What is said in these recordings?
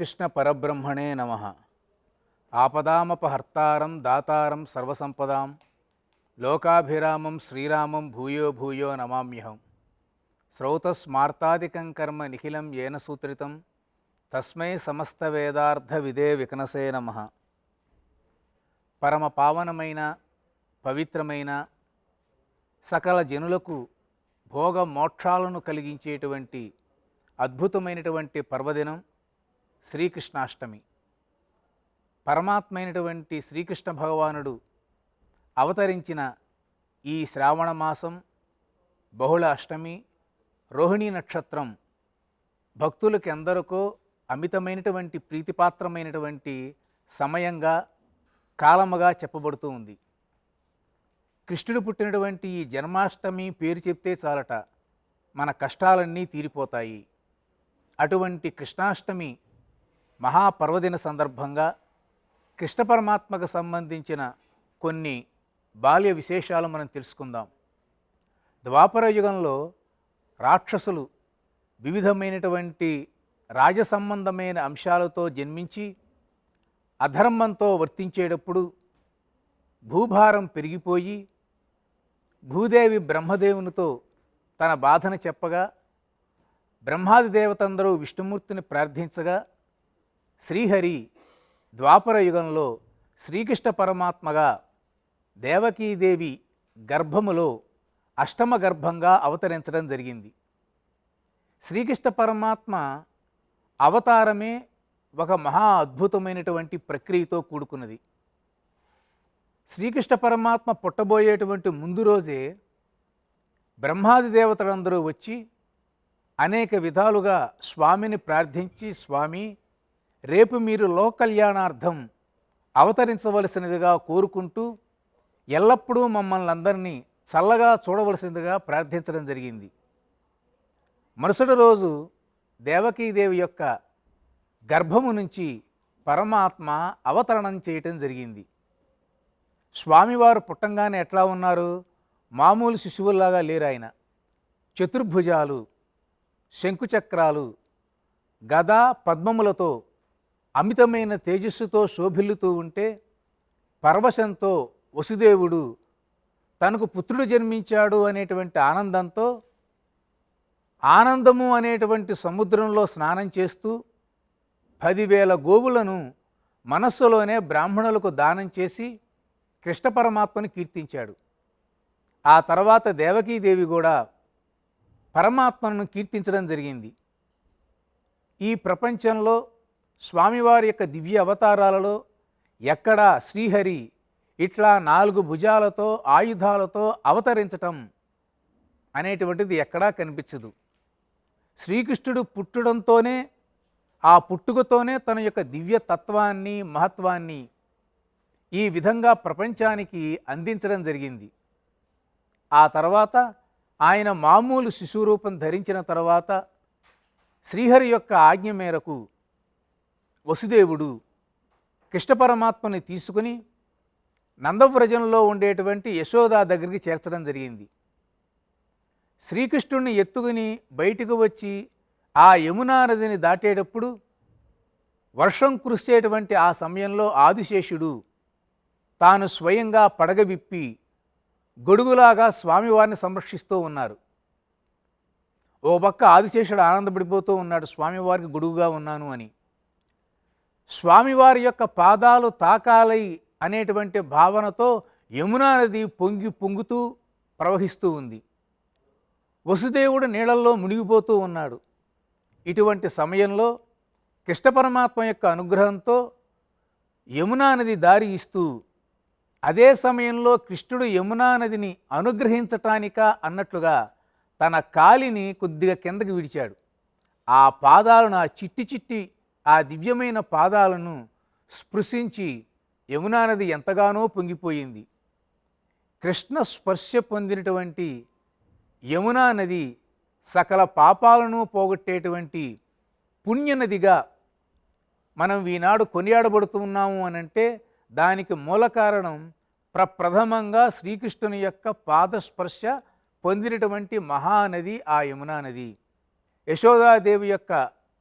శ్రీకృష్ణ పరబ్రహ్మణే నమః. ఆపదామపహర్తారం దాతారం సర్వసంపదాం లోకాభిరామం శ్రీరామం భూయో భూయో నమామ్యహం. శ్రౌతస్మార్తాదికం కర్మ నిఖిలం ఏన సూత్రితం తస్మై సమస్త వేదార్థ విదే వికనసే నమః. పరమ పావనమైన పవిత్రమైన సకల జనులకు భోగ మోక్షాలను కలిగించేటువంటి అద్భుతమైనటువంటి పర్వదినం శ్రీకృష్ణాష్టమి. పరమాత్మైనటువంటి శ్రీకృష్ణ భగవానుడు అవతరించిన ఈ శ్రావణ మాసం బహుళ అష్టమి రోహిణీ నక్షత్రం భక్తులకు ఎందరికో అమితమైనటువంటి ప్రీతిపాత్రమైనటువంటి సమయంగా కాలముగా చెప్పబడుతూ ఉంది. కృష్ణుడు పుట్టినటువంటి ఈ జన్మాష్టమి పేరు చెప్తే చాలట మన కష్టాలన్నీ తీరిపోతాయి. అటువంటి కృష్ణాష్టమి మహాపర్వదిన సందర్భంగా కృష్ణ పరమాత్మకు సంబంధించిన కొన్ని బాల్య విశేషాలు మనం తెలుసుకుందాం. ద్వాపర యుగంలో రాక్షసులు వివిధమైనటువంటి రాజసంబంధమైన అంశాలతో జన్మించి అధర్మంతో వర్తించేటప్పుడు భూభారం పెరిగిపోయి భూదేవి బ్రహ్మదేవునితో తన బాధను చెప్పగా బ్రహ్మాది దేవతందరూ విష్ణుమూర్తిని ప్రార్థించగా శ్రీహరి ద్వాపర యుగంలో శ్రీకృష్ణ పరమాత్మగా దేవకీదేవి గర్భములో అష్టమ గర్భంగా అవతరించడం జరిగింది. శ్రీకృష్ణ పరమాత్మ అవతారమే ఒక మహా అద్భుతమైనటువంటి ప్రక్రియతో కూడుకున్నది. శ్రీకృష్ణ పరమాత్మ పుట్టబోయేటువంటి ముందు రోజే బ్రహ్మాది దేవతలందరూ వచ్చి అనేక విధాలుగా స్వామిని ప్రార్థించి, స్వామి రేపు మీరు లోకకల్యాణార్థం అవతరించవలసినదిగా కోరుకుంటూ ఎల్లప్పుడూ మమ్మల్ని అందరినీ చల్లగా చూడవలసిందిగా ప్రార్థించడం జరిగింది. మరుసటి రోజు దేవకీదేవి యొక్క గర్భము నుంచి పరమాత్మ అవతరణం చేయటం జరిగింది. స్వామివారు పుట్టంగానే ఎట్లా ఉన్నారు? మామూలు శిశువుల్లాగా లేరు. ఆయన చతుర్భుజాలు, శంకుచక్రాలు, గదా పద్మములతో అమితమైన తేజస్సుతో శోభిల్లుతూ ఉంటే పరవశంతో వసుదేవుడు తనకు పుత్రుడు జన్మించాడు అనేటువంటి ఆనందంతో ఆనందము అనేటువంటి సముద్రంలో స్నానం చేస్తూ 10,000 గోవులను మనస్సులోనే బ్రాహ్మణులకు దానం చేసి కృష్ణ పరమాత్మని కీర్తించాడు. ఆ తర్వాత దేవకీదేవి కూడా పరమాత్మను కీర్తించడం జరిగింది. ఈ ప్రపంచంలో స్వామివారి యొక్క దివ్య అవతారాలలో ఎక్కడా శ్రీహరి ఇట్లా 4 భుజాలతో ఆయుధాలతో అవతరించటం అనేటువంటిది ఎక్కడా కనిపించదు. శ్రీకృష్ణుడు పుట్టడంతోనే, ఆ పుట్టుకతోనే తన యొక్క దివ్య తత్వాన్ని, మహత్వాన్ని ఈ విధంగా ప్రపంచానికి అందించడం జరిగింది. ఆ తర్వాత ఆయన మామూలు శిశువు రూపం ధరించిన తర్వాత శ్రీహరి యొక్క ఆజ్ఞ మేరకు వసుదేవుడు కృష్ణ పరమాత్మని తీసుకుని నందవ్రజంలో ఉండేటువంటి యశోద దగ్గరికి చేర్చడం జరిగింది. శ్రీకృష్ణుడిని ఎత్తుకుని బయటకు వచ్చి ఆ యమునా నదిని దాటేటప్పుడు వర్షం కురిసేటువంటి ఆ సమయంలో ఆదిశేషుడు తాను స్వయంగా పడగ విప్పి గొడుగులాగా స్వామివారిని సంరక్షిస్తూ ఉన్నారు. ఓ పక్క ఆదిశేషుడు ఆనందపడిపోతూ ఉన్నాడు, స్వామివారికి గొడుగుగా ఉన్నాను అని. స్వామివారి యొక్క పాదాలు తాకాలి అనేటువంటి భావనతో యమునా నది పొంగుతూ ప్రవహిస్తూ ఉంది. వసుదేవుడు నీళ్ళల్లో మునిగిపోతూ ఉన్నాడు. ఇటువంటి సమయంలో కృష్ణ పరమాత్మ యొక్క అనుగ్రహంతో యమునా నది దారి ఇస్తూ, అదే సమయంలో కృష్ణుడు యమునా నదిని అనుగ్రహించటానిక అన్నట్లుగా తన కాలిని కొద్దిగా కిందకి విడిచాడు. ఆ పాదాలను, ఆ చిట్టి ఆ దివ్యమైన పాదాలను స్పృశించి యమునా నది ఎంతగానో పొంగిపోయింది. కృష్ణ స్పర్శ పొందినటువంటి యమునా నది సకల పాపాలను పోగొట్టేటువంటి పుణ్యనదిగా మనం ఈనాడు కొనియాడబడుతున్నాము అనంటే దానికి మూల కారణం ప్రప్రథమంగా శ్రీకృష్ణుని యొక్క పాదస్పర్శ పొందినటువంటి మహానది ఆ యమునా నది. యశోదాదేవి యొక్క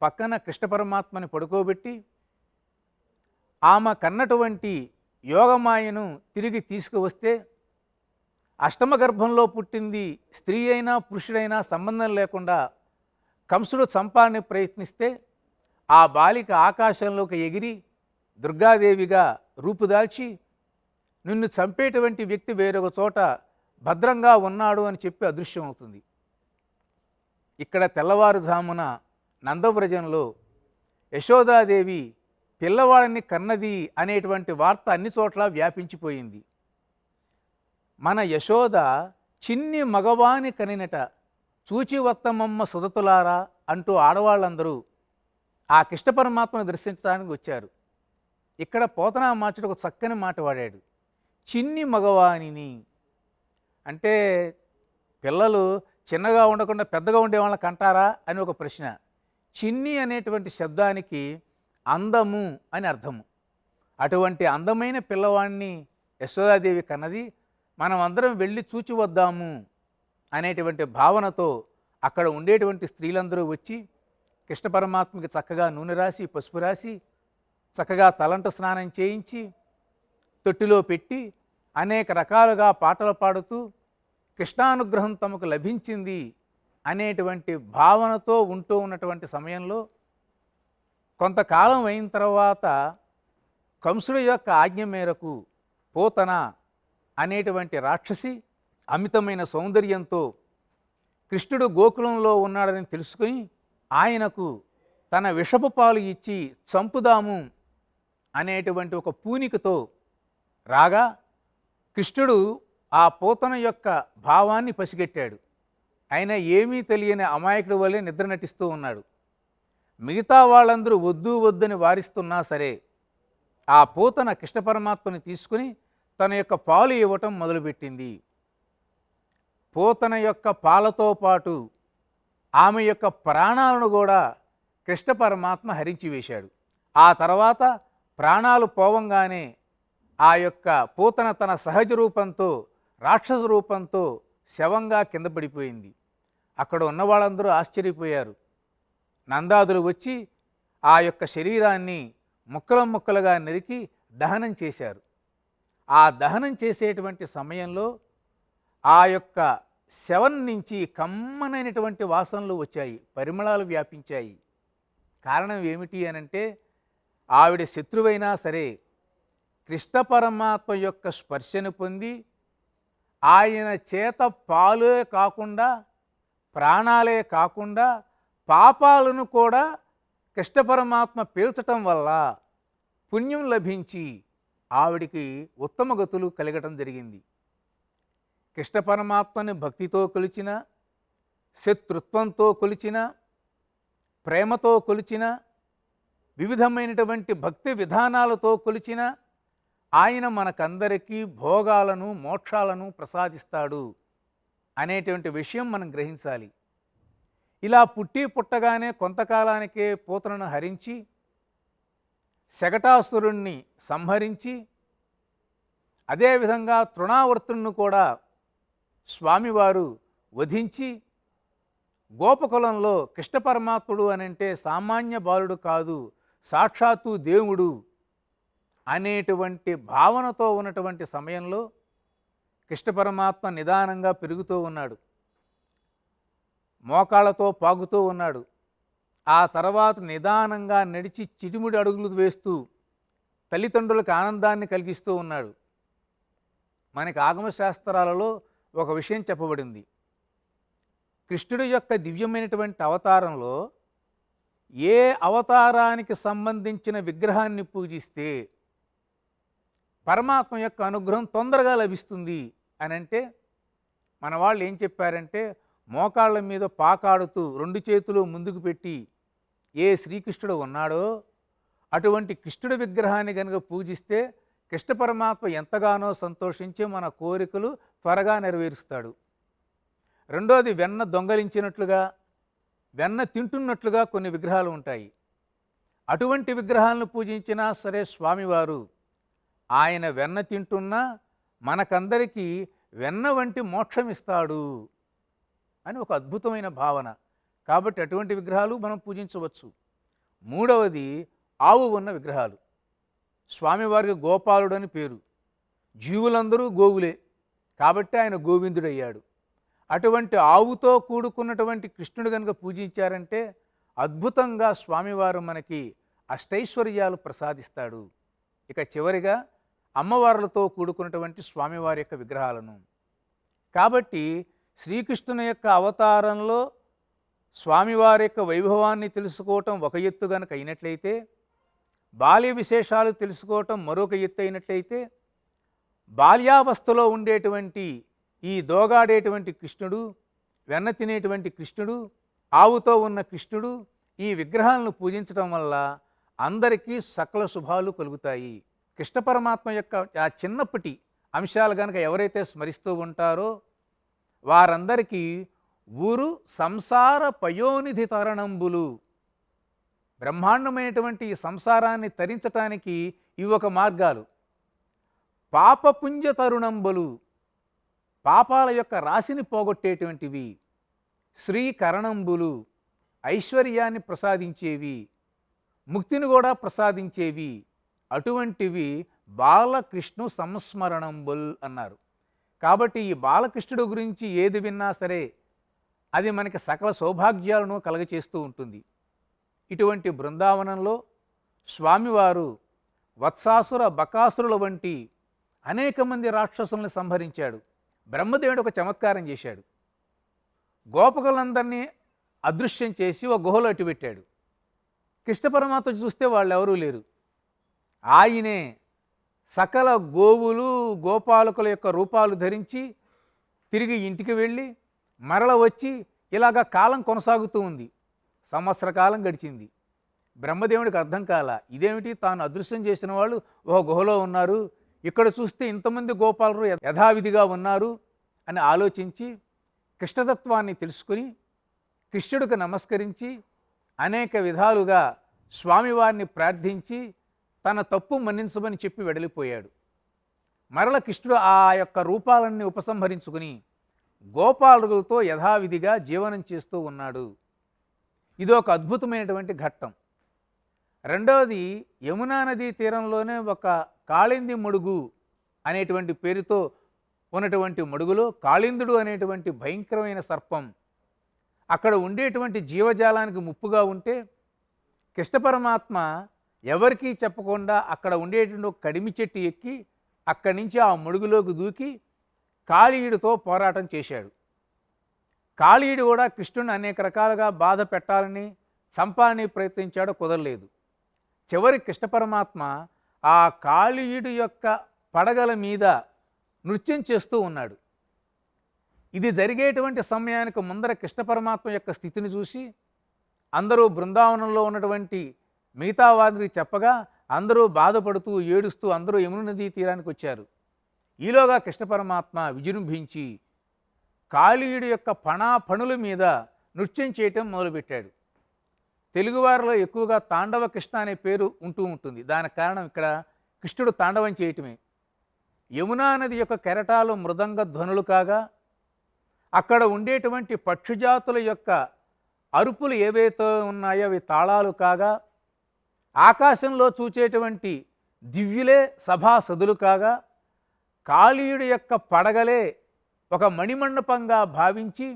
పక్కన కృష్ణ పరమాత్మని పడుకోబెట్టి ఆమె కన్నటువంటి యోగమాయను తిరిగి తీసుకువస్తే అష్టమ గర్భంలో పుట్టింది స్త్రీ అయినా పురుషుడైనా సంబంధం లేకుండా కంసుడు చంపాలని ప్రయత్నిస్తే ఆ బాలిక ఆకాశంలోకి ఎగిరి దుర్గాదేవిగా రూపుదాల్చి నిన్ను చంపేటువంటి వ్యక్తి వేరొక చోట భద్రంగా ఉన్నాడు అని చెప్పి అదృశ్యమవుతుంది. ఇక్కడ తెల్లవారుజామున నందవ్రజంలో యశోదాదేవి పిల్లవాడిని కన్నది అనేటువంటి వార్త అన్ని చోట్ల వ్యాపించిపోయింది. మన యశోద చిన్ని మగవాని కనినట చూచి వత్తమమ్మ సుదతులారా అంటూ ఆడవాళ్ళందరూ ఆ కృష్ణ పరమాత్మను దర్శించడానికి వచ్చారు. ఇక్కడ పోతనామాచుడు ఒక చక్కని మాట వాడాడు, చిన్ని మగవానిని. అంటే పిల్లలు చిన్నగా ఉండకుండా పెద్దగా ఉండే వాళ్ళని కంటారా అని ఒక ప్రశ్న. చిన్ని అనేటువంటి శబ్దానికి అందము అని అర్థము. అటువంటి అందమైన పిల్లవాడిని యశోదాదేవి కన్నది, మనం అందరం వెళ్ళి చూచి వద్దాము అనేటువంటి భావనతో అక్కడ ఉండేటువంటి స్త్రీలందరూ వచ్చి కృష్ణ పరమాత్మకి చక్కగా నూనె రాసి పసుపు రాసి చక్కగా తలంట స్నానం చేయించి తొట్టిలో పెట్టి అనేక రకాలుగా పాటలు పాడుతూ కృష్ణానుగ్రహం తమకు లభించింది అనేటువంటి భావనతో ఉంటూ ఉన్నటువంటి సమయంలో కొంతకాలం అయిన తర్వాత కంసుడి యొక్క ఆజ్ఞ మేరకు పోతన అనేటువంటి రాక్షసి అమితమైన సౌందర్యంతో కృష్ణుడు గోకులంలో ఉన్నాడని తెలుసుకుని ఆయనకు తన విషపు పాలు ఇచ్చి చంపుదాము అనేటువంటి ఒక పూనికతో రాగా కృష్ణుడు ఆ పోతన యొక్క భావాన్ని పసిగట్టాడు. ఆయన ఏమీ తెలియని అమాయకుడి వల్లే నిద్ర నటిస్తూ ఉన్నాడు. మిగతా వాళ్ళందరూ వద్దు వద్దని వారిస్తున్నా సరే ఆ పోతన కృష్ణ పరమాత్మని తీసుకుని తన యొక్క పాలు ఇవ్వటం మొదలుపెట్టింది. పోతన యొక్క పాలతో పాటు ఆమె యొక్క ప్రాణాలను కూడా కృష్ణ పరమాత్మ హరించి వేశాడు. ఆ తర్వాత ప్రాణాలు పోవంగానే ఆ యొక్క పోతన తన సహజ రూపంతో రాక్షస రూపంతో శవంగా కింద పడిపోయింది. అక్కడ ఉన్న వాళ్ళందరూ ఆశ్చర్యపోయారు. నందాదులు వచ్చి ఆ యొక్క శరీరాన్ని ముక్కలు ముక్కలుగా నరికి దహనం చేశారు. ఆ దహనం చేసేటువంటి సమయంలో ఆ యొక్క శవం నుంచి కమ్మనైనటువంటి వాసనలు వచ్చాయి, పరిమళాలు వ్యాపించాయి. కారణం ఏమిటి అనంటే ఆవిడ శత్రువైనా సరే కృష్ణ పరమాత్మ యొక్క స్పర్శను పొంది ఆయన చేత పాలే కాకుండా ప్రాణాలే కాకుండా పాపాలను కూడా కృష్ణ పరమాత్మ పీల్చటం వల్ల పుణ్యం లభించి ఆవిడికి ఉత్తమ గతులు కలగటం జరిగింది. కృష్ణ పరమాత్మని భక్తితో కొలిచిన, శత్రుత్వంతో కొలిచిన, ప్రేమతో కొలిచిన, వివిధమైనటువంటి భక్తి విధానాలతో కొలిచిన ఆయన మనకందరికీ భోగాలను మోక్షాలను ప్రసాదిస్తాడు అనేటువంటి విషయం మనం గ్రహించాలి. ఇలా పుట్టగానే కొంతకాలానికే పూతనను హరించి శకటాసురుణ్ణి సంహరించి అదేవిధంగా తృణావర్తుణ్ణి కూడా స్వామివారు వధించి గోపకులంలో కృష్ణ పరమాత్ముడు అనంటే సామాన్య బాలుడు కాదు, సాక్షాత్తు దేవుడు అనేటువంటి భావనతో ఉన్నటువంటి సమయంలో కృష్ణ పరమాత్మ నిదానంగా పెరుగుతూ ఉన్నాడు, మోకాళ్ళతో పాగుతూ ఉన్నాడు. ఆ తర్వాత నిదానంగా నడిచి చిటిముడి అడుగులు వేస్తూ తల్లిదండ్రులకు ఆనందాన్ని కలిగిస్తూ ఉన్నాడు. మనకి ఆగమశాస్త్రాలలో ఒక విషయం చెప్పబడింది. కృష్ణుడి యొక్క దివ్యమైనటువంటి అవతారంలో ఏ అవతారానికి సంబంధించిన విగ్రహాన్ని పూజిస్తే పరమాత్మ యొక్క అనుగ్రహం తొందరగా లభిస్తుంది అని అంటే మన వాళ్ళు ఏం చెప్పారంటే మోకాళ్ళ మీద పాకాడుతూ రెండు చేతులు ముందుకు పెట్టి ఏ శ్రీకృష్ణుడు ఉన్నాడో అటువంటి కృష్ణుడి విగ్రహాన్ని కనుక పూజిస్తే కృష్ణ పరమాత్మ ఎంతగానో సంతోషించి మన కోరికలు త్వరగా నెరవేరుస్తాడు. రెండోది వెన్న దొంగలించినట్లుగా వెన్న తింటున్నట్లుగా కొన్ని విగ్రహాలు ఉంటాయి. అటువంటి విగ్రహాలను పూజించినా సరే స్వామివారు ఆయన వెన్న తింటున్నా మనకందరికీ వెన్న వంటి మోక్షం ఇస్తాడు అని ఒక అద్భుతమైన భావన. కాబట్టి అటువంటి విగ్రహాలు మనం పూజించవచ్చు. మూడవది ఆవు ఉన్న విగ్రహాలు. స్వామివారికి గోపాలుడు అని పేరు. జీవులందరూ గోవులే కాబట్టి ఆయన గోవిందుడయ్యాడు. అటువంటి ఆవుతో కూడుకున్నటువంటి కృష్ణుడు కనుక పూజించారంటే అద్భుతంగా స్వామివారు మనకి అష్టైశ్వర్యాలు ప్రసాదిస్తాడు. ఇక చివరిగా అమ్మవార్లతో కూడుకున్నటువంటి స్వామివారి యొక్క విగ్రహాలను. కాబట్టి శ్రీకృష్ణుని యొక్క అవతారంలో స్వామివారి యొక్క వైభవాన్ని తెలుసుకోవటం ఒక ఎత్తు గనక అయినట్లయితే, బాల్య విశేషాలు తెలుసుకోవటం మరొక ఎత్తు అయినట్లయితే, బాల్యావస్థలో ఉండేటువంటి ఈ దోగాడేటువంటి కృష్ణుడు, వెన్న తినేటువంటి కృష్ణుడు, ఆవుతో ఉన్న కృష్ణుడు, ఈ విగ్రహాలను పూజించడం వల్ల అందరికీ సకల శుభాలు కలుగుతాయి. కృష్ణ పరమాత్మ యొక్క ఆ చిన్నప్పటి అంశాలు కనుక ఎవరైతే స్మరిస్తూ ఉంటారో వారందరికీ ఊరు సంసార పయోనిధి తరణంబులు, బ్రహ్మాండమైనటువంటి ఈ సంసారాన్ని తరించటానికి ఇవి ఒక మార్గాలు. పాపపుంజ తరుణంబులు, పాపాల యొక్క రాశిని పోగొట్టేటువంటివి. శ్రీకరణంబులు, ఐశ్వర్యాన్ని ప్రసాదించేవి, ముక్తిని కూడా ప్రసాదించేవి. అటువంటివి బాలకృష్ణు సంస్మరణంబుల్ అన్నారు. కాబట్టి ఈ బాలకృష్ణుడు గురించి ఏది విన్నా సరే అది మనకి సకల సౌభాగ్యాలను కలగచేస్తూ ఉంటుంది. ఇటువంటి బృందావనంలో స్వామివారు వత్సాసుర బకాసురుల వంటి అనేక మంది రాక్షసులను సంహరించాడు. బ్రహ్మదేవుడు ఒక చమత్కారం చేశాడు. గోపకులందరినీ అదృశ్యం చేసి ఒక గుహలో అట్టిపెట్టాడు. కృష్ణ పరమాత్మ చూస్తే వాళ్ళు ఎవరూ లేరు. ఆయనే సకల గోవులు గోపాలకుల యొక్క రూపాలు ధరించి తిరిగి ఇంటికి వెళ్ళి మరల వచ్చి ఇలాగ కాలం కొనసాగుతూ ఉంది. సంవత్సర కాలం గడిచింది. బ్రహ్మదేవుడికి అర్థం కాల, ఇదేమిటి తాను అదృశ్యం చేసిన వాళ్ళు ఒక గుహలో ఉన్నారు, ఇక్కడ చూస్తే ఇంతమంది గోపాలరు యథావిధిగా ఉన్నారు అని ఆలోచించి కృష్ణతత్వాన్ని తెలుసుకుని కృష్ణుడికి నమస్కరించి అనేక విధాలుగా స్వామివారిని ప్రార్థించి తన తప్పు మన్నించమని చెప్పి వెడలిపోయాడు. మరల కృష్ణుడు ఆ యొక్క రూపాలన్నీ ఉపసంహరించుకుని గోపాలులతో యథావిధిగా జీవనం చేస్తూ ఉన్నాడు. ఇది ఒక అద్భుతమైనటువంటి ఘట్టం. రెండవది, యమునా నదీ తీరంలోనే ఒక కాళింది మడుగు అనేటువంటి పేరుతో ఉన్నటువంటి మడుగులో కాళిందుడు అనేటువంటి భయంకరమైన సర్పం అక్కడ ఉండేటువంటి జీవజాలానికి ముప్పుగా ఉంటే కృష్ణ పరమాత్మ ఎవరికీ చెప్పకుండా అక్కడ ఉండేటువంటి ఒక కడిమి చెట్టు ఎక్కి అక్కడి నుంచి ఆ మడుగులోకి దూకి కాళీయుడితో పోరాటం చేశాడు. కాళీయుడు కూడా కృష్ణుని అనేక రకాలుగా బాధ పెట్టాలని చంపాలని ప్రయత్నించాడు, కుదరలేదు. చివరి కృష్ణ పరమాత్మ ఆ కాళీయుడి యొక్క పడగల మీద నృత్యం చేస్తూ ఉన్నాడు. ఇది జరిగేటువంటి సమయానికి ముందర కృష్ణ పరమాత్మ యొక్క స్థితిని చూసి అందరూ బృందావనంలో ఉన్నటువంటి మిగతా వారికి చెప్పగా అందరూ బాధపడుతూ ఏడుస్తూ అందరూ యమున నదీ తీరానికి వచ్చారు. ఈలోగా కృష్ణ పరమాత్మ విజృంభించి కాళీయుడి యొక్క పణుల మీద నృత్యం చేయటం మొదలుపెట్టాడు. తెలుగువారిలో ఎక్కువగా తాండవ కృష్ణ అనే పేరు ఉంటూ ఉంటుంది. దానికి కారణం ఇక్కడ కృష్ణుడు తాండవం చేయటమే. యమునా నది యొక్క కెరటాలు మృదంగ ధ్వనులు కాగా అక్కడ ఉండేటువంటి పక్షిజాతుల యొక్క అరుపులు ఏవైతే ఉన్నాయో అవి తాళాలు కాగా ఆకాశంలో చూచేటువంటి దివ్యులే సభాసదులు కాగా కాళీయుడి యొక్క పడగలే ఒక మణిమండపంగా భావించి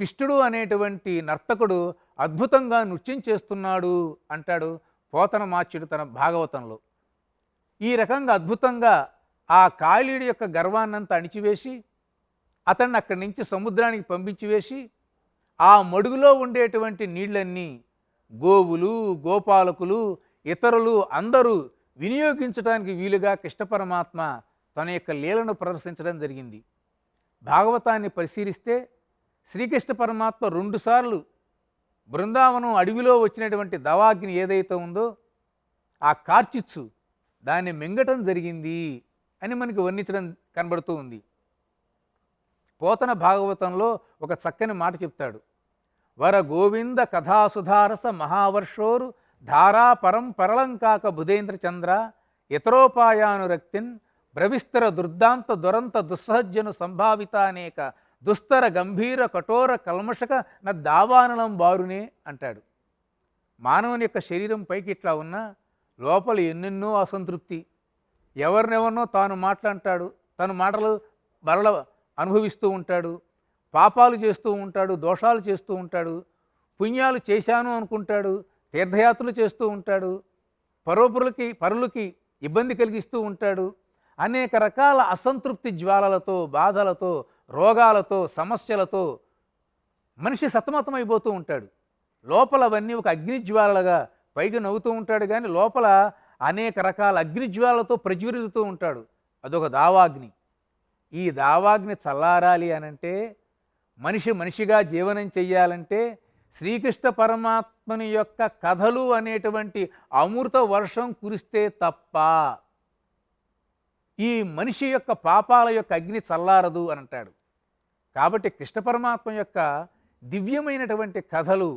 కృష్ణుడు అనేటువంటి నర్తకుడు అద్భుతంగా నృత్యం చేస్తున్నాడు అంటాడు పోతనమాచ్యుడు తన భాగవతంలో. ఈ రకంగా అద్భుతంగా ఆ కాళీయుడి యొక్క గర్వాన్నంతా అణిచివేసి అతన్ని అక్కడి నుంచి సముద్రానికి పంపించి వేసి ఆ మడుగులో ఉండేటువంటి నీళ్ళన్నీ గోవులు గోపాలకులు ఇతరులు అందరూ వినియోగించడానికి వీలుగా కృష్ణ పరమాత్మ తన యొక్క లీలను ప్రదర్శించడం జరిగింది. భాగవతాన్ని పరిశీలిస్తే శ్రీకృష్ణ పరమాత్మ 2 సార్లు బృందావనం అడవిలో వచ్చినటువంటి దవాగ్ని ఏదైతే ఉందో ఆ కార్చిచ్చు దాన్ని మింగటం జరిగింది అని మనకి వర్ణించడం కనబడుతూ ఉంది. పోతన భాగవతంలో ఒక చక్కని మాట చెప్తాడు. వర గోవింద కథాసుధారస మహావర్షోరు ధారా పరం పరలంకాక బుధేంద్ర చంద్ర ఇతరోపాయానురక్తిన్ బ్రవిస్తర దుర్దాంత దురంత దుస్సహజ్జను సంభావిత అనేక దుస్తర గంభీర కఠోర కల్మషక నా దావానలం బారునే అంటాడు. మానవుని యొక్క శరీరం పైకి ఇట్లా ఉన్నా లోపల ఎన్నెన్నో అసంతృప్తి, ఎవరినెవరినో తాను మాట్లాంటాడు, తన మాటలు మరల అనుభవిస్తూ ఉంటాడు, పాపాలు చేస్తూ ఉంటాడు, దోషాలు చేస్తూ ఉంటాడు, పుణ్యాలు చేశాను అనుకుంటాడు, తీర్థయాత్రలు చేస్తూ ఉంటాడు, పరులకి ఇబ్బంది కలిగిస్తూ ఉంటాడు. అనేక రకాల అసంతృప్తి జ్వాలలతో, బాధలతో, రోగాలతో, సమస్యలతో మనిషి సతమతమైపోతూ ఉంటాడు. లోపల అవన్నీ ఒక అగ్నిజ్వాలలుగా పైకి నవ్వుతూ ఉంటాడు, కానీ లోపల అనేక రకాల అగ్నిజ్వాలతో ప్రజ్వరిల్లుతూ ఉంటాడు. అదొక దావాగ్ని. ఈ దావాగ్ని చల్లారాలి అనంటే, మనిషిగా జీవనం చెయ్యాలంటే శ్రీకృష్ణ పరమాత్మని యొక్క కథలు అనేటువంటి అమృత వర్షం కురిస్తే తప్ప ఈ మనిషి యొక్క పాపాల యొక్క అగ్ని చల్లారదు అని అంటాడు. కాబట్టి కృష్ణ పరమాత్మ యొక్క దివ్యమైనటువంటి కథలు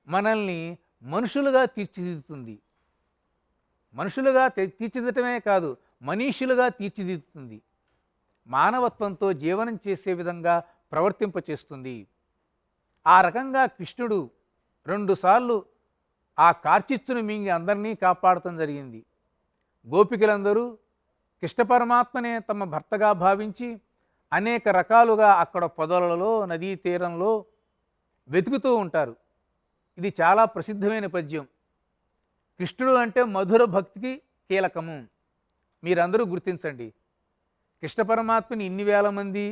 మనల్ని మనుషులుగా తీర్చిదిద్దుతుంది. మనుషులుగా తీర్చిదిద్దటమే కాదు, మనీషులుగా తీర్చిదిద్దుతుంది. మానవత్వంతో జీవనం చేసే విధంగా ప్రవర్తింపచేస్తుంది. ఆ రకంగా కృష్ణుడు 2 సార్లు ఆ కార్చిచ్చును మింగి అందరినీ కాపాడటం జరిగింది. గోపికలందరూ కృష్ణ పరమాత్మనే తమ భర్తగా భావించి అనేక రకాలుగా అక్కడ పొదలలో, నదీ తీరంలో వెతుకుతూ ఉంటారు. ఇది చాలా ప్రసిద్ధమైన పద్యం. కృష్ణుడు అంటే మధుర భక్తికి కీలకము. మీరందరూ గుర్తించండి. కృష్ణ పరమాత్మని ఇన్ని వేల మంది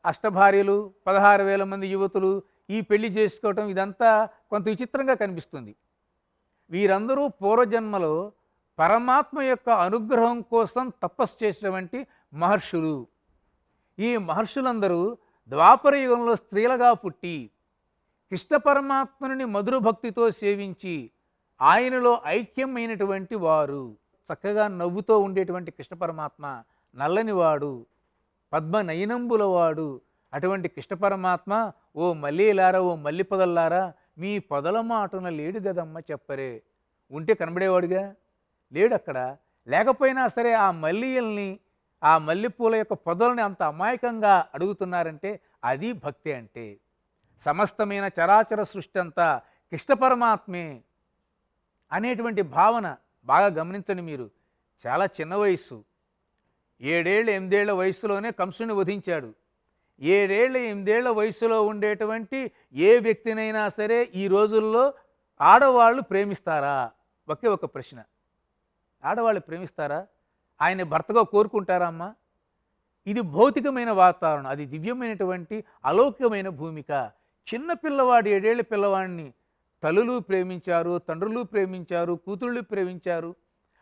అష్టభార్యలు, 16,000 మంది యువతులు ఈ పెళ్లి చేసుకోవటం, ఇదంతా కొంత విచిత్రంగా కనిపిస్తుంది. వీరందరూ పూర్వజన్మలో పరమాత్మ యొక్క అనుగ్రహం కోసం తపస్సు చేసినటువంటి మహర్షులు. ఈ మహర్షులందరూ ద్వాపర యుగంలో స్త్రీలుగా పుట్టి కృష్ణ పరమాత్మని మధుర భక్తితో సేవించి ఆయనలో ఐక్యమైనటువంటి వారు. చక్కగా నవ్వుతో ఉండేటువంటి కృష్ణ పరమాత్మ నల్లనివాడు, పద్మనయనంబులవాడు. అటువంటి కృష్ణ పరమాత్మ, ఓ మల్లీలారా, ఓ మల్లి పొదల్లారా, మీ పొదల మాటున లేడు గదమ్మ చెప్పరే. ఉంటే కనబడేవాడుగా, లేడు అక్కడ. లేకపోయినా సరే ఆ మల్లియల్ని, ఆ మల్లెపూల యొక్క పొదలని అంత అమాయకంగా అడుగుతున్నారంటే అది భక్తి. అంటే సమస్తమైన చరాచర సృష్టి అంతా కృష్ణ పరమాత్మే అనేటువంటి భావన బాగా గమనించండి మీరు. చాలా చిన్న వయస్సు, 7 ఏళ్ళ 8 ఏళ్ల వయసులోనే కంసుని వధించాడు. 7 ఏళ్ళ 8 ఏళ్ల వయసులో ఉండేటువంటి ఏ వ్యక్తినైనా సరే ఈ రోజుల్లో ఆడవాళ్ళు ప్రేమిస్తారా? ఒకే ఒక ప్రశ్న. ఆడవాళ్ళు ప్రేమిస్తారా? ఆయన భర్తగా కోరుకుంటారా అమ్మా? ఇది భౌతికమైన వాతావరణం, అది దివ్యమైనటువంటి అలౌకికమైన భూమిక. చిన్న పిల్లవాడు, 7 ఏళ్ల పిల్లవాడిని తల్లులు ప్రేమించారు, తండ్రులు ప్రేమించారు, కూతుళ్ళు ప్రేమించారు.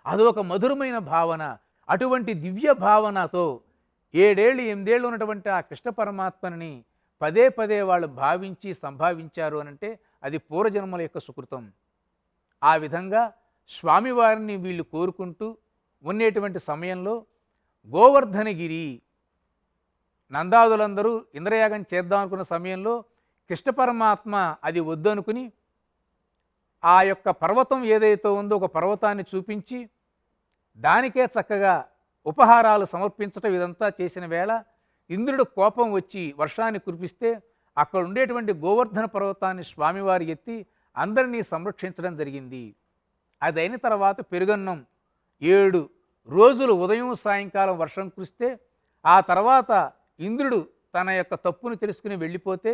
అదొక మధురమైన భావన. అటువంటి దివ్య భావనతో 7 ఏళ్ళు 8 ఏళ్ళు ఉన్నటువంటి ఆ కృష్ణ పరమాత్మని పదే పదే వాళ్ళు భావించి సంభావించారు అనంటే అది పూర్వజన్మల యొక్క సుకృతం. ఆ విధంగా స్వామివారిని వీళ్ళు కోరుకుంటూ ఉండేటువంటి సమయంలో గోవర్ధనగిరి నందాదులందరూ ఇంద్రయాగం చేద్దాం అనుకున్న సమయంలో కృష్ణ పరమాత్మ అది వద్దనుకుని ఆ యొక్క పర్వతం ఏదైతే ఉందో ఒక పర్వతాన్ని చూపించి దానికే చక్కగా ఉపహారాలు సమర్పించటం ఇదంతా చేసిన వేళ ఇంద్రుడు కోపం వచ్చి వర్షాన్ని కురిపిస్తే అక్కడ ఉండేటువంటి గోవర్ధన పర్వతాన్ని స్వామివారి ఎత్తి అందరినీ సంరక్షించడం జరిగింది. అది అయిన తర్వాత పెరుగన్నం 7 రోజులు ఉదయం సాయంకాలం వర్షం కురిస్తే ఆ తర్వాత ఇంద్రుడు తన యొక్క తప్పును తెలుసుకుని వెళ్ళిపోతే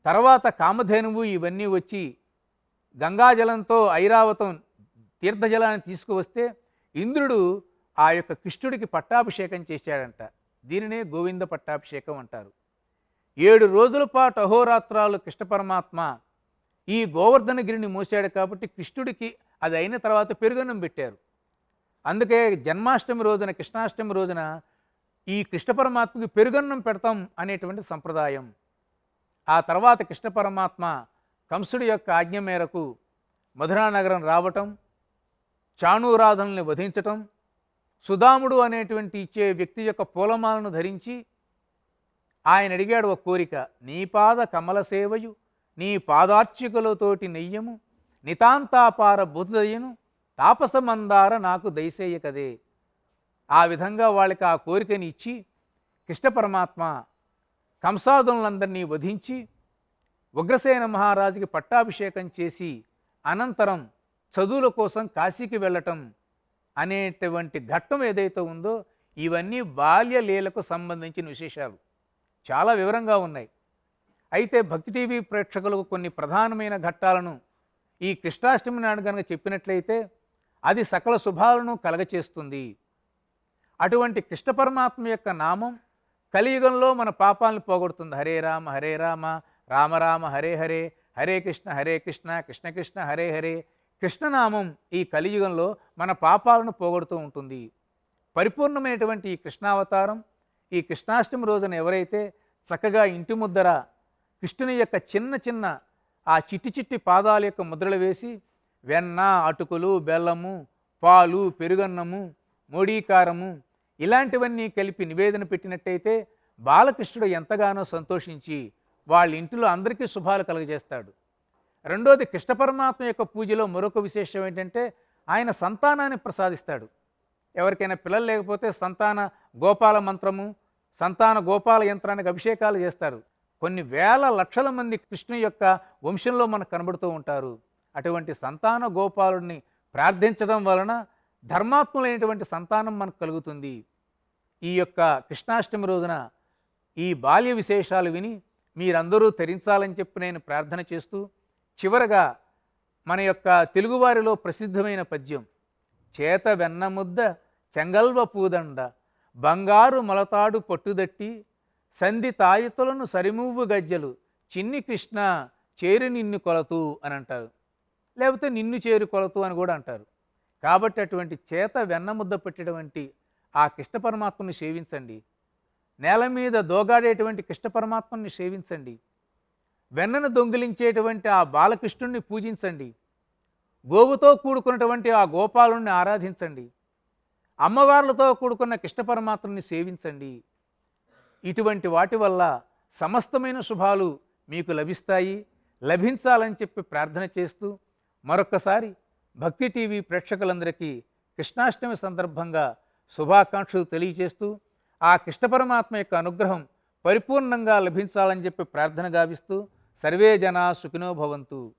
తర్వాత కామధేనువు ఇవన్నీ వచ్చి గంగాజలంతో ఐరావతం తీర్థజలాన్ని తీసుకువస్తే ఇంద్రుడు ఆ యొక్క కృష్ణుడికి పట్టాభిషేకం చేశాడంట. దీనినే గోవింద పట్టాభిషేకం అంటారు. 7 రోజుల పాటు అహోరాత్రాలు కృష్ణ పరమాత్మ ఈ గోవర్ధనగిరిని మోసాడు కాబట్టి కృష్ణుడికి అది అయిన తర్వాత పెరుగన్నం పెట్టారు. అందుకే జన్మాష్టమి రోజున, కృష్ణాష్టమి రోజున ఈ కృష్ణ పరమాత్మకి పెరుగన్నం పెడతాం అనేటువంటి సంప్రదాయం. ఆ తర్వాత కృష్ణ పరమాత్మ కంసుడి యొక్క ఆజ్ఞ మేరకు మధురానగరం రావటం, చాణూరాధనల్ని వధించటం, సుధాముడు అనేటువంటి ఇచ్చే వ్యక్తి యొక్క పూలమాలను ధరించి ఆయన అడిగాడు ఒక కోరిక, నీ పాద కమల సేవయు నీ పాదార్చికలతోటి నెయ్యము నితాంతాపార బుధదయ్యను తాపసమందార నాకు దయసేయ కదే. ఆ విధంగా వాళ్ళకి ఆ కోరికని ఇచ్చి కృష్ణ పరమాత్మ కంసాదులందరినీ వధించి ఉగ్రసేన మహారాజుకి పట్టాభిషేకం చేసి అనంతరం చదువుల కోసం కాశీకి వెళ్ళటం అనేటువంటి ఘట్టం ఏదైతే ఉందో ఇవన్నీ బాల్యలీలకు సంబంధించిన విశేషాలు చాలా వివరంగా ఉన్నాయి. అయితే భక్తి టీవీ ప్రేక్షకులకు కొన్ని ప్రధానమైన ఘట్టాలను ఈ కృష్ణాష్టమి నాడు కనుక చెప్పినట్లయితే అది సకల శుభాలను కలగచేస్తుంది. అటువంటి కృష్ణ పరమాత్మ యొక్క నామం కలియుగంలో మన పాపాలను పోగొడుతుంది. హరే రామ హరే రామ రామ రామ హరే హరే, హరే కృష్ణ కృష్ణ కృష్ణ హరే హరే. కృష్ణనామం ఈ కలియుగంలో మన పాపాలను పోగొడుతూ ఉంటుంది. పరిపూర్ణమైనటువంటి ఈ కృష్ణావతారం ఈ కృష్ణాష్టమి రోజున ఎవరైతే చక్కగా ఇంటి ముద్దర కృష్ణుని యొక్క చిన్న చిన్న ఆ చిట్టి చిట్టి పాదాల యొక్క ముద్రలు వేసి వెన్న, అటుకులు, బెల్లము, పాలు, పెరుగన్నము, మోడీకారము ఇలాంటివన్నీ కలిపి నివేదన పెట్టినట్టయితే బాలకృష్ణుడు ఎంతగానో సంతోషించి వాళ్ళ ఇంటిలో అందరికీ శుభాలు కలుగజేస్తాడు. రెండోది, కృష్ణ పరమాత్మ యొక్క పూజలో మరొక విశేషం ఏంటంటే ఆయన సంతానాన్ని ప్రసాదిస్తాడు. ఎవరికైనా పిల్లలు లేకపోతే సంతాన గోపాల మంత్రము, సంతాన గోపాల యంత్రానికి అభిషేకాలు చేస్తారు. కొన్ని వేల లక్షల మంది కృష్ణుని యొక్క వంశంలో మనకు కనబడుతూ ఉంటారు. అటువంటి సంతాన గోపాలుడిని ప్రార్థించడం వలన ధర్మాత్ములైనటువంటి సంతానం మనకు కలుగుతుంది. ఈ యొక్క కృష్ణాష్టమి రోజున ఈ బాల్య విశేషాలు విని మీరందరూ తరించాలని చెప్పి నేను ప్రార్థన చేస్తూ చివరగా మన యొక్క తెలుగువారిలో ప్రసిద్ధమైన పద్యం, చేత వెన్నముద్ద చెంగల్వ పూదండ బంగారు మొలతాడు పట్టుదట్టి సంధి తాయితులను సరిమువ్వు గజ్జలు చిన్ని కృష్ణ చేరి నిన్ను కొలతూ అని అంటారు. లేకపోతే నిన్ను చేరు కొలతూ అని కూడా అంటారు. కాబట్టి అటువంటి చేత వెన్నముద్ద పెట్టేటువంటి ఆ కృష్ణ పరమాత్మని సేవించండి. నేల మీద దోగాడేటువంటి కృష్ణ పరమాత్మని సేవించండి. వెన్నను దొంగిలించేటువంటి ఆ బాలకృష్ణుణ్ణి పూజించండి. గోవుతో కూడుకున్నటువంటి ఆ గోపాలుణ్ణి ఆరాధించండి. అమ్మవార్లతో కూడుకున్న కృష్ణ పరమాత్మని సేవించండి. ఇటువంటి వాటి వల్ల సమస్తమైన శుభాలు మీకు లభిస్తాయి. లభించాలని చెప్పి ప్రార్థన చేస్తూ మరొక్కసారి భక్తి టీవీ ప్రేక్షకులందరికీ కృష్ణాష్టమి సందర్భంగా శుభాకాంక్షలు తెలియజేస్తూ ఆ కృష్ణ పరమాత్మ యొక్క అనుగ్రహం పరిపూర్ణంగా లభించాలని చెప్పి ప్రార్థన గావిస్తూ సర్వే జనా సుఖినో భవంతు.